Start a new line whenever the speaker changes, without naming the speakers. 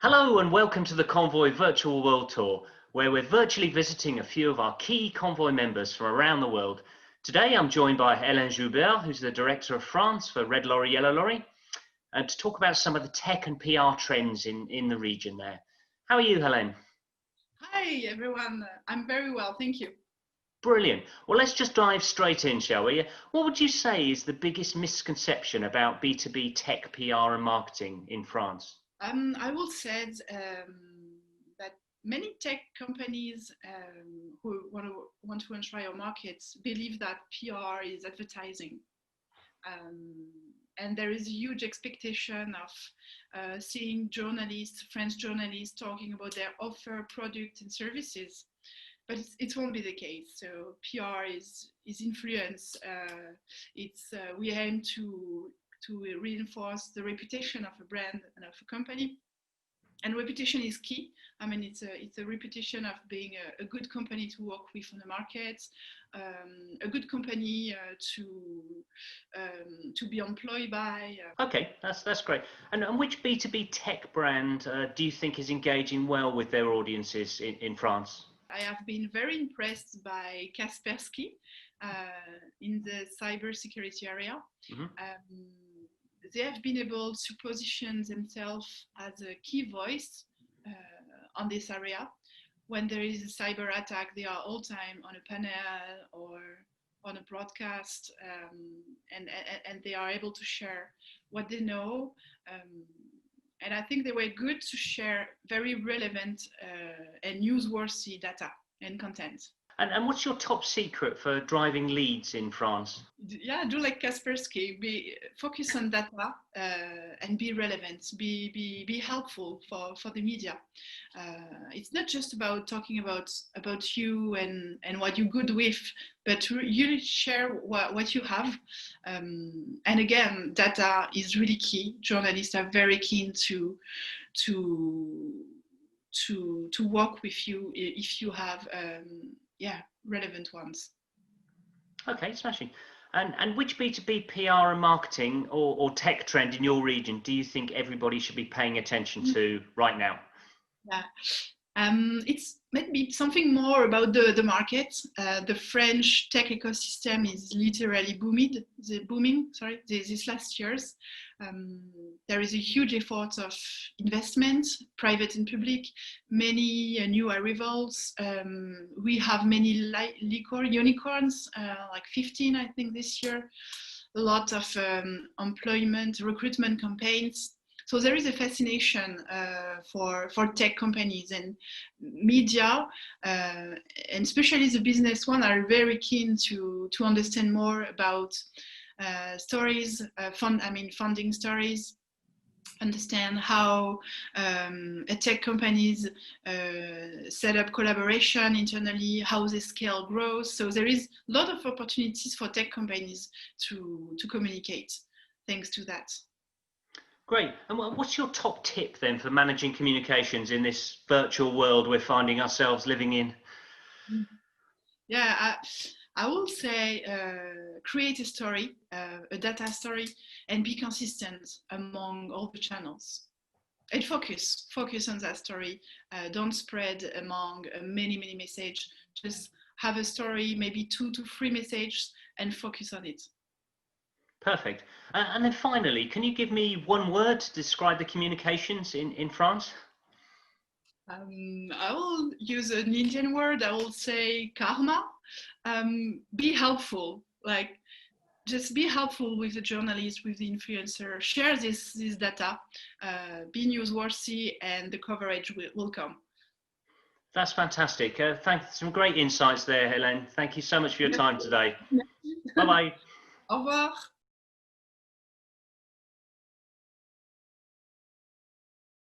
Hello and welcome to the Convoy Virtual World Tour, where we're virtually visiting a few of our key Convoy members from around the world. Today I'm joined by Hélène Joubert, who's the Director of France for Red Lorry Yellow Lorry, and to talk about some of the tech and PR trends in the region there. How are you, Hélène?
Hi everyone, I'm very well, thank you.
Brilliant. Well, let's just dive straight in, shall we? What would you say is the biggest misconception about B2B tech, PR and marketing in France?
I will say that many tech companies who want to enter your markets believe that PR is advertising. And there is a huge expectation of seeing French journalists talking about their offer, product and services. But it won't be the case. So PR is influence. We aim to reinforce the reputation of a brand and of a company. And reputation is key. I mean, it's a reputation of being a good company to work with on the market, a good company to be employed by.
Okay, that's great. And which B2B tech brand do you think is engaging well with their audiences in France?
I have been very impressed by Kaspersky in the cybersecurity area.
Mm-hmm.
They have been able to position themselves as a key voice on this area. When there is a cyber attack, they are all time on a panel or on a broadcast, and they are able to share what they know. And I think they were good to share very relevant and newsworthy data and content.
And what's your top secret for driving leads in France?
Yeah, do like Kaspersky. Focus on data and be relevant. Be helpful for the media. It's not just about talking about you and what you're good with, but you share what you have. And again, data is really key. Journalists are very keen to work with you if you have relevant ones.
Okay, smashing. And which B2B PR and marketing or tech trend in your region do you think everybody should be paying attention to right now?
Yeah. It's maybe something more about the market. The French tech ecosystem is literally booming these last years. There is a huge effort of investment, private and public, many new arrivals. We have many unicorns, like 15, I think, this year. A lot of employment, recruitment campaigns. So there is a fascination for tech companies, and media, and especially the business one, are very keen to understand more about stories, funding stories, understand how tech companies set up collaboration internally, how they scale growth. So there is a lot of opportunities for tech companies to communicate thanks to that.
Great. And what's your top tip then for managing communications in this virtual world we're finding ourselves living in?
Yeah, I will say create a story, a data story, and be consistent among all the channels. And focus on that story. Don't spread among many messages. Just have a story, maybe 2 to 3 messages, and focus on it.
Perfect. And then finally, can you give me one word to describe the communications in France?
I will use an Indian word. I will say karma. Be helpful. Like, just be helpful with the journalist, with the influencer. Share this data. Be newsworthy, and the coverage will come.
That's fantastic. Thanks. Some great insights there, Hélène. Thank you so much for your time today. Bye-bye.
Au revoir.